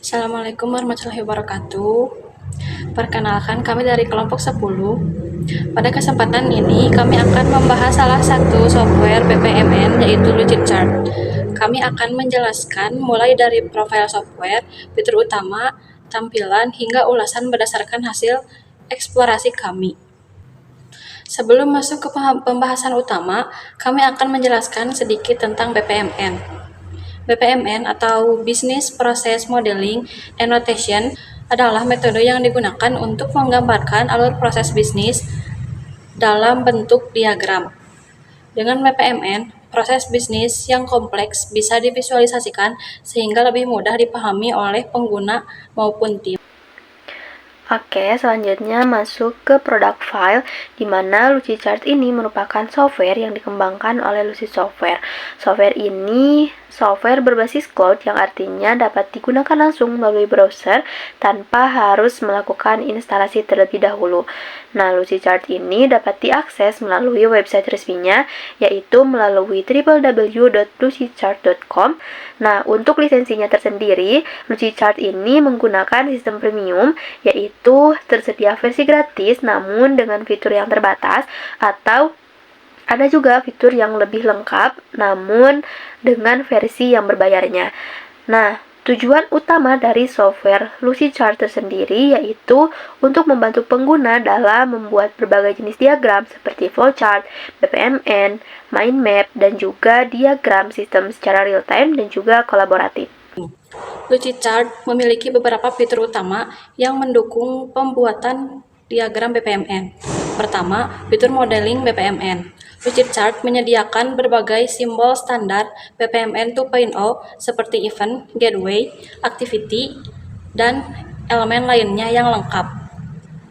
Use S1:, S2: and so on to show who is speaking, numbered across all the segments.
S1: Assalamualaikum warahmatullahi wabarakatuh. Perkenalkan, kami dari kelompok 10. Pada kesempatan ini, kami akan membahas salah satu software BPMN, yaitu Lucidchart. Kami akan menjelaskan mulai dari profil software, fitur utama, tampilan, hingga ulasan berdasarkan hasil eksplorasi kami. Sebelum masuk ke pembahasan utama, kami akan menjelaskan sedikit tentang BPMN. BPMN atau Business Process Modeling and Notation adalah metode yang digunakan untuk menggambarkan alur proses bisnis dalam bentuk diagram. Dengan BPMN, proses bisnis yang kompleks bisa divisualisasikan sehingga lebih mudah dipahami oleh pengguna maupun tim.
S2: Oke, selanjutnya masuk ke product file, di mana Lucidchart ini merupakan software yang dikembangkan oleh Lucid Software. Software ini software berbasis cloud yang artinya dapat digunakan langsung melalui browser tanpa harus melakukan instalasi terlebih dahulu. Nah, Lucidchart ini dapat diakses melalui website resminya, yaitu melalui www.lucidchart.com. Nah, untuk lisensinya tersendiri, Lucidchart ini menggunakan sistem premium, yaitu tersedia versi gratis namun dengan fitur yang terbatas, atau ada juga fitur yang lebih lengkap namun dengan versi yang berbayarnya. Nah, tujuan utama dari software Lucidchart tersendiri yaitu untuk membantu pengguna dalam membuat berbagai jenis diagram seperti flowchart, BPMN, mind map, dan juga diagram sistem secara real-time dan juga kolaboratif.
S1: Lucidchart memiliki beberapa fitur utama yang mendukung pembuatan diagram BPMN. Pertama, fitur modeling BPMN. Lucidchart menyediakan berbagai simbol standar BPMN 2.0 seperti event, gateway, activity, dan elemen lainnya yang lengkap.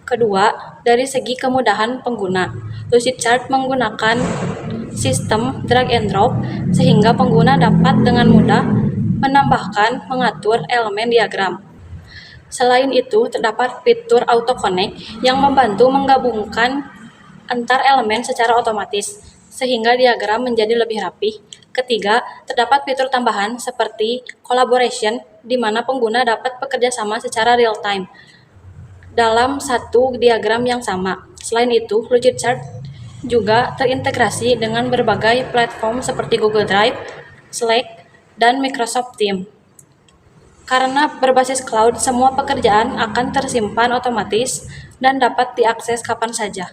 S1: Kedua, dari segi kemudahan pengguna, Lucidchart menggunakan sistem drag and drop sehingga pengguna dapat dengan mudah menambahkan, mengatur elemen diagram. Selain itu, terdapat fitur auto connect yang membantu menggabungkan antar elemen secara otomatis, sehingga diagram menjadi lebih rapi. Ketiga, terdapat fitur tambahan seperti collaboration, di mana pengguna dapat bekerja sama secara real-time dalam satu diagram yang sama. Selain itu, Lucidchart juga terintegrasi dengan berbagai platform seperti Google Drive, Slack, dan Microsoft Teams. Karena berbasis cloud, semua pekerjaan akan tersimpan otomatis dan dapat diakses kapan saja.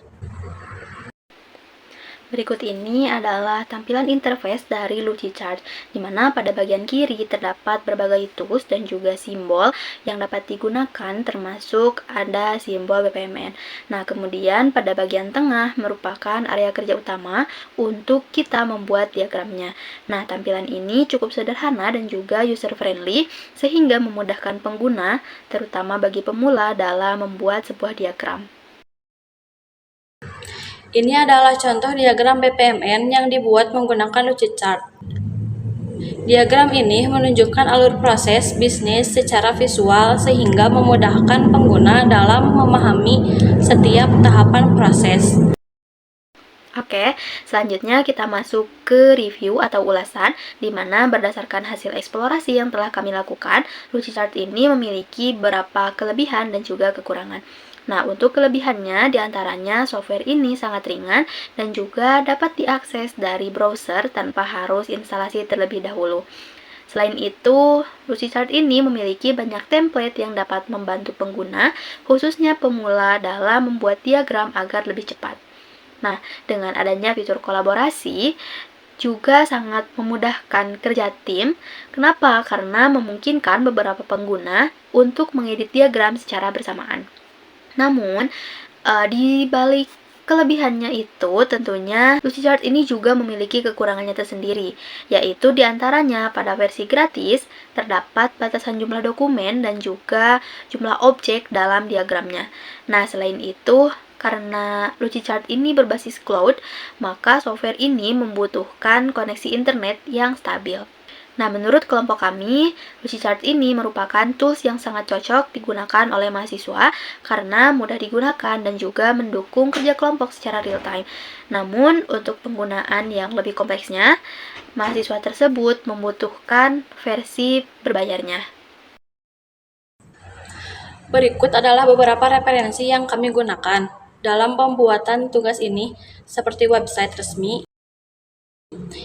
S2: Berikut ini adalah tampilan interface dari Lucidchart, di mana pada bagian kiri terdapat berbagai tools dan juga simbol yang dapat digunakan, termasuk ada simbol BPMN. Nah, kemudian pada bagian tengah merupakan area kerja utama untuk kita membuat diagramnya. Nah, tampilan ini cukup sederhana dan juga user-friendly, sehingga memudahkan pengguna, terutama bagi pemula dalam membuat sebuah diagram.
S1: Ini adalah contoh diagram BPMN yang dibuat menggunakan Lucidchart. Diagram ini menunjukkan alur proses bisnis secara visual sehingga memudahkan pengguna dalam memahami setiap tahapan proses.
S2: Oke, selanjutnya kita masuk ke review atau ulasan, di mana berdasarkan hasil eksplorasi yang telah kami lakukan, Lucidchart ini memiliki beberapa kelebihan dan juga kekurangan. Nah, untuk kelebihannya, diantaranya software ini sangat ringan dan juga dapat diakses dari browser tanpa harus instalasi terlebih dahulu. Selain itu, Lucidchart ini memiliki banyak template yang dapat membantu pengguna, khususnya pemula dalam membuat diagram agar lebih cepat. Nah, dengan adanya fitur kolaborasi, juga sangat memudahkan kerja tim. Kenapa? Karena memungkinkan beberapa pengguna untuk mengedit diagram secara bersamaan. Namun, di balik kelebihannya itu, tentunya Lucidchart ini juga memiliki kekurangannya tersendiri, yaitu diantaranya pada versi gratis, terdapat batasan jumlah dokumen dan juga jumlah objek dalam diagramnya. Nah, selain itu, karena Lucidchart ini berbasis cloud, maka software ini membutuhkan koneksi internet yang stabil. Nah, menurut kelompok kami, Lucidchart ini merupakan tools yang sangat cocok digunakan oleh mahasiswa karena mudah digunakan dan juga mendukung kerja kelompok secara real-time. Namun, untuk penggunaan yang lebih kompleksnya, mahasiswa tersebut membutuhkan versi berbayarnya.
S1: Berikut adalah beberapa referensi yang kami gunakan dalam pembuatan tugas ini, seperti website resmi.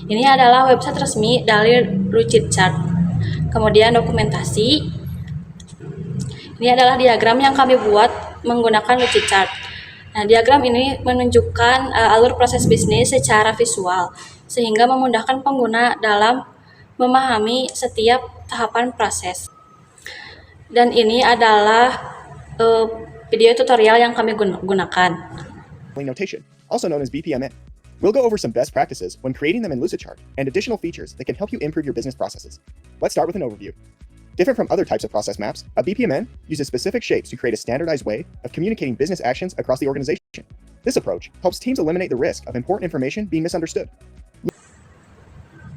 S1: Ini adalah website resmi dari Lucidchart. Kemudian dokumentasi. Ini adalah diagram yang kami buat menggunakan Lucidchart. Nah, diagram ini menunjukkan alur proses bisnis secara visual, sehingga memudahkan pengguna dalam memahami setiap tahapan proses. Dan ini adalah video tutorial yang kami gunakan.
S3: Notation, also known as BPMN. We'll go over some best practices when creating them in Lucidchart and additional features that can help you improve your business processes. Let's start with an overview. Different from other types of process maps, a BPMN uses specific shapes to create a standardized way of communicating business actions across the organization. This approach helps teams eliminate the risk of important information being misunderstood.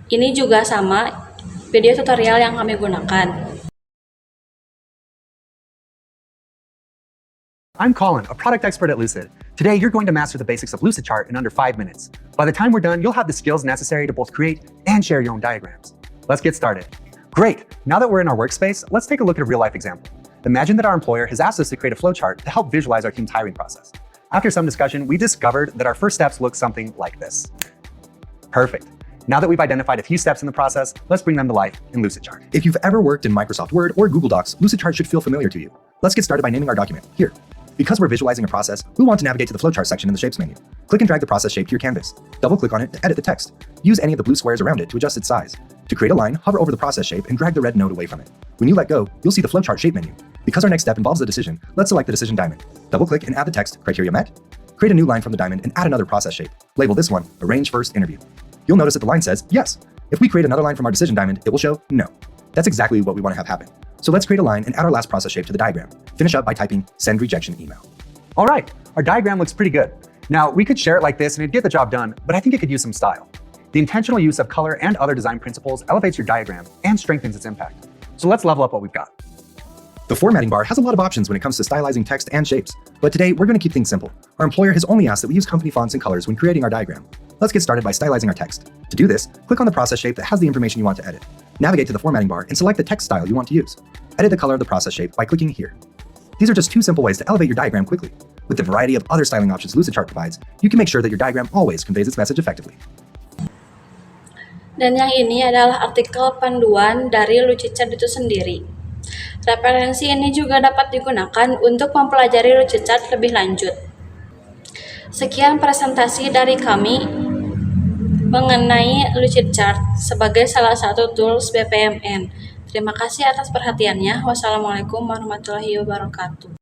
S1: Ini juga sama video tutorial yang kami gunakan.
S4: I'm Colin, a product expert at Lucid. Today, you're going to master the basics of Lucidchart in under 5 minutes. By the time we're done, you'll have the skills necessary to both create and share your own diagrams. Let's get started. Great! Now that we're in our workspace, let's take a look at a real-life example. Imagine that our employer has asked us to create a flowchart to help visualize our team's hiring process. After some discussion, we discovered that our first steps look something like this. Perfect. Now that we've identified a few steps in the process, let's bring them to life in Lucidchart.
S5: If you've ever worked in Microsoft Word or Google Docs, Lucidchart should feel familiar to you. Let's get started by naming our document, here. Because we're visualizing a process, we'll want to navigate to the flowchart section in the Shapes menu. Click and drag the process shape to your canvas. Double-click on it to edit the text. Use any of the blue squares around it to adjust its size. To create a line, hover over the process shape and drag the red node away from it. When you let go, you'll see the flowchart shape menu. Because our next step involves the decision, let's select the decision diamond. Double-click and add the text, criteria met. Create a new line from the diamond and add another process shape. Label this one, arrange first interview. You'll notice that the line says yes. If we create another line from our decision diamond, it will show no. That's exactly what we want to have happen. So let's create a line and add our last process shape to the diagram. Finish up by typing send rejection email.
S4: All right, our diagram looks pretty good. Now, we could share it like this and it'd get the job done, but I think it could use some style. The intentional use of color and other design principles elevates your diagram and strengthens its impact. So let's level up what we've got.
S5: The formatting bar has a lot of options when it comes to stylizing text and shapes, but today we're going to keep things simple. Our employer has only asked that we use company fonts and colors when creating our diagram. Let's get started by stylizing our text. To do this, click on the process shape that has the information you want to edit. Navigate to the formatting bar and select the text style you want to use. Edit the color of the process shape by clicking here. These are just two simple ways to elevate your diagram quickly. With the variety of other styling options Lucidchart provides, you can make sure that your diagram always conveys its message effectively.
S1: Dan yang ini adalah artikel panduan dari Lucidchart itu sendiri. Referensi ini juga dapat digunakan untuk mempelajari Lucidchart lebih lanjut. Sekian presentasi dari kami mengenai Lucidchart sebagai salah satu tools BPMN. Terima kasih atas perhatiannya. Wassalamualaikum warahmatullahi wabarakatuh.